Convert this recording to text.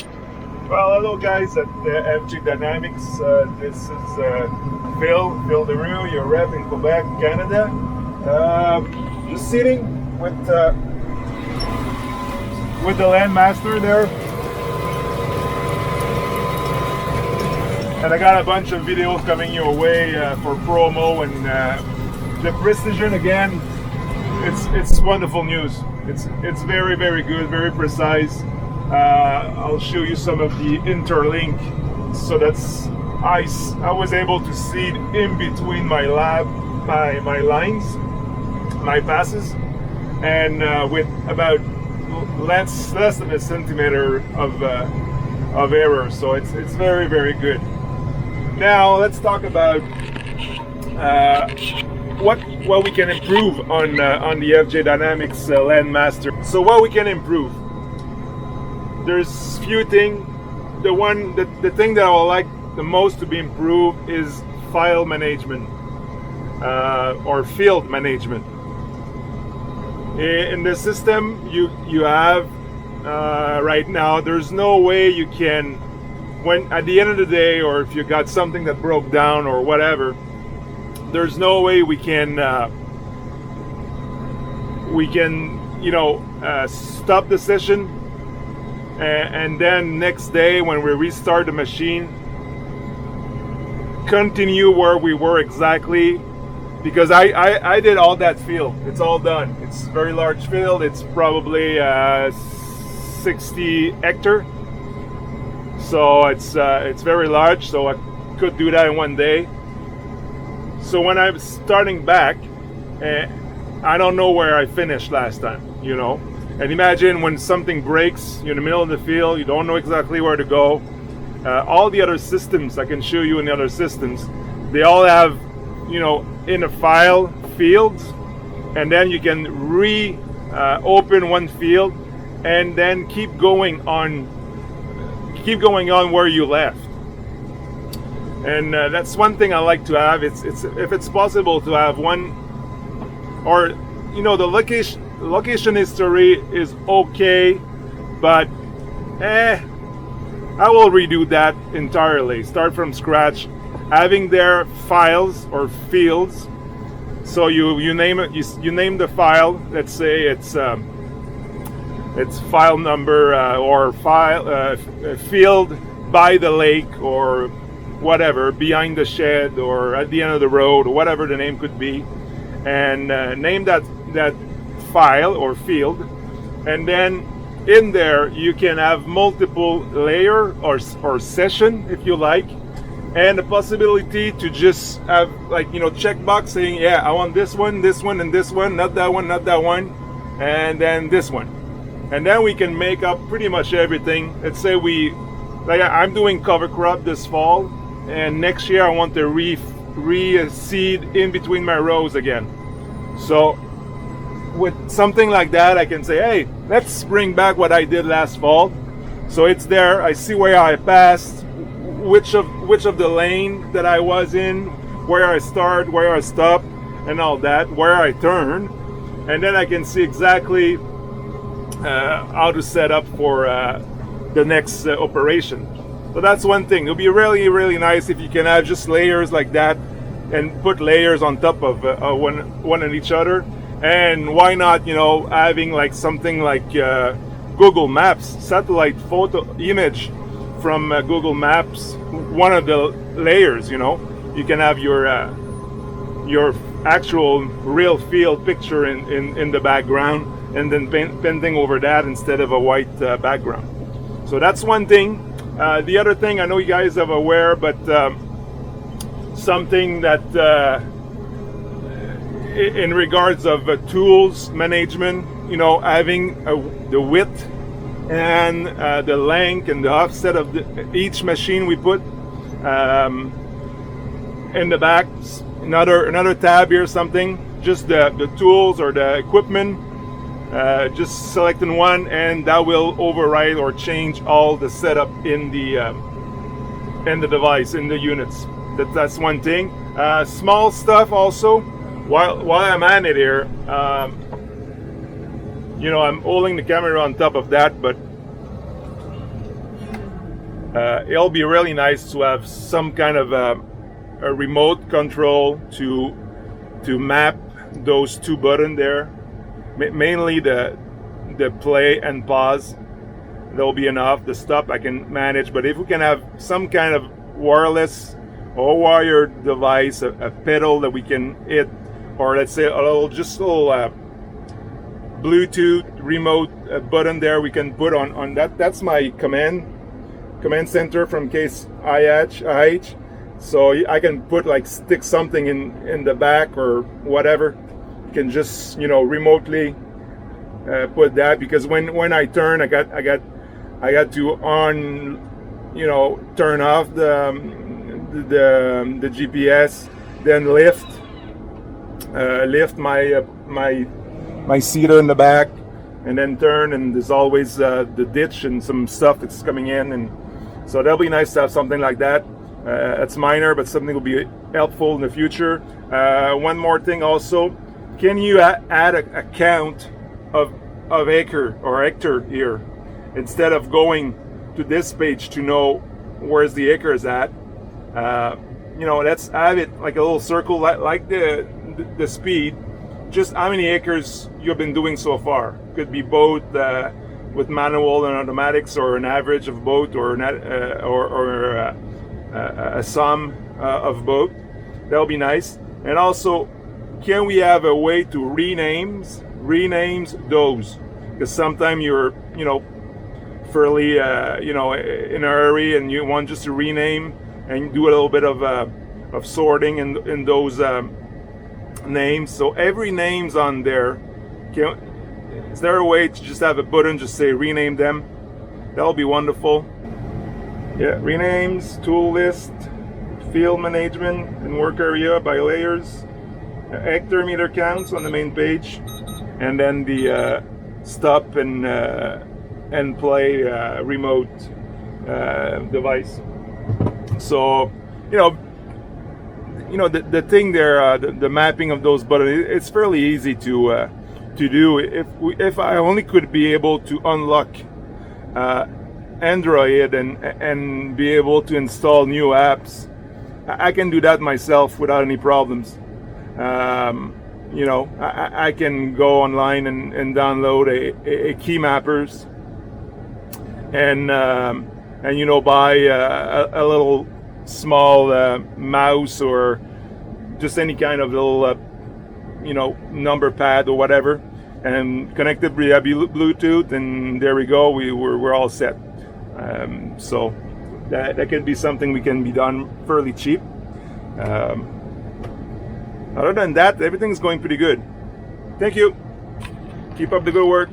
Well, hello guys at FJ Dynamics. This is Phil Leroux, your rep in Quebec, Canada. Just sitting with the Landmaster there, and I got a bunch of videos coming your way for promo and the precision again. It's wonderful news. It's very good, very precise. I'll show you some of the interlink. So that's I was able to see in between my lines, my passes, and with about less than a centimeter of error. So it's very good. Now let's talk about what we can improve on the FJ Dynamics Landmaster. So what we can improve. There's few things. The thing that I would like the most to be improved is file management or field management. In the system you have right now, there's no way you can, when at the end of the day, or if you got something that broke down or whatever, there's no way we can stop the session. And then next day when we restart the machine, continue where we were exactly, because I did all that field. It's all done. It's a very large field. It's probably 60 hectare, so it's very large, so I could do that in one day. So when I'm starting back, I don't know where I finished last time, And imagine when something breaks, you're in the middle of the field, you don't know exactly where to go. All the other systems, I can show you in the other systems, they all have, in a file fields, and then you can open one field and then keep going on where you left. And that's one thing I like to have. It's if it's possible to have one, or the location history is okay, but I will redo that entirely, start from scratch, having their files or fields. So you name it, you name the file. Let's say it's file number or file field by the lake or whatever, behind the shed or at the end of the road, or whatever the name could be, and name that file or field. And then in there you can have multiple layer or session, if you like, and the possibility to just have checkbox saying, yeah, I want this one, and this one, not that one, and then this one. And then we can make up pretty much everything. Let's say I'm doing cover crop this fall, and next year I want to reseed in between my rows again. So with something like that, I can say, hey, let's bring back what I did last fall. So it's there. I see where I passed, which of the lane that I was in, where I start, where I stop, and all that, where I turn, and then I can see exactly how to set up for the next operation. So that's one thing. It'll be really nice if you can have just layers like that and put layers on top of one on each other. And why not, having like something like Google Maps, satellite photo image from Google Maps, one of the layers, you can have your actual real field picture in the background, and then painting over that instead of a white background. So that's one thing. The other thing, I know you guys are aware, but something that in regards of tools management, having the width and the length and the offset of each machine we put in the back, another tab here, something, just the tools or the equipment, just selecting one, and that will override or change all the setup in the device, in the units. That's one thing. Small stuff also. While I'm at it here, I'm holding the camera on top of that, but It'll be really nice to have some kind of a remote control to map those two buttons there, mainly the play and pause. That'll be enough. The stop I can manage, but if we can have some kind of wireless or wired device, a pedal that we can hit, or let's say a little Bluetooth remote button there we can put on that. That's my command center from case IH. So I can put stick something in the back or whatever. You can just remotely put that, because when I turn, I got to turn off the GPS, then lift my seater in the back, and then turn, and there's always the ditch and some stuff that's coming in, and so that'll be nice to have something like that. It's minor, but something will be helpful in the future. One more thing also, can you add a count of acre or hectare here, instead of going to this page to know where's the acres at? Let's have it like a little circle, like the speed, just how many acres you've been doing so far. Could be both with manual and automatics, or an average of both, or a sum of both. That'll be nice. And also, can we have a way to renames those? Because sometimes you're fairly in a hurry, and you want just to rename and do a little bit of sorting in those names. So every name's on there. Is there a way to just have a button just say rename them? That'll be wonderful. Yeah, renames, tool list, field management, and work area by layers, hectare meter counts on the main page, and then the stop and play remote device. So the thing there, the mapping of those buttons, it's fairly easy to do. If I only could be able to unlock Android and be able to install new apps, I can do that myself without any problems. I can go online and download a key mappers and buy a little small mouse, or just any kind of little number pad or whatever, and connect it via Bluetooth, and there we go. We're all set. So that can be something we can be done fairly cheap. Other than that, everything's going pretty good. Thank you. Keep up the good work.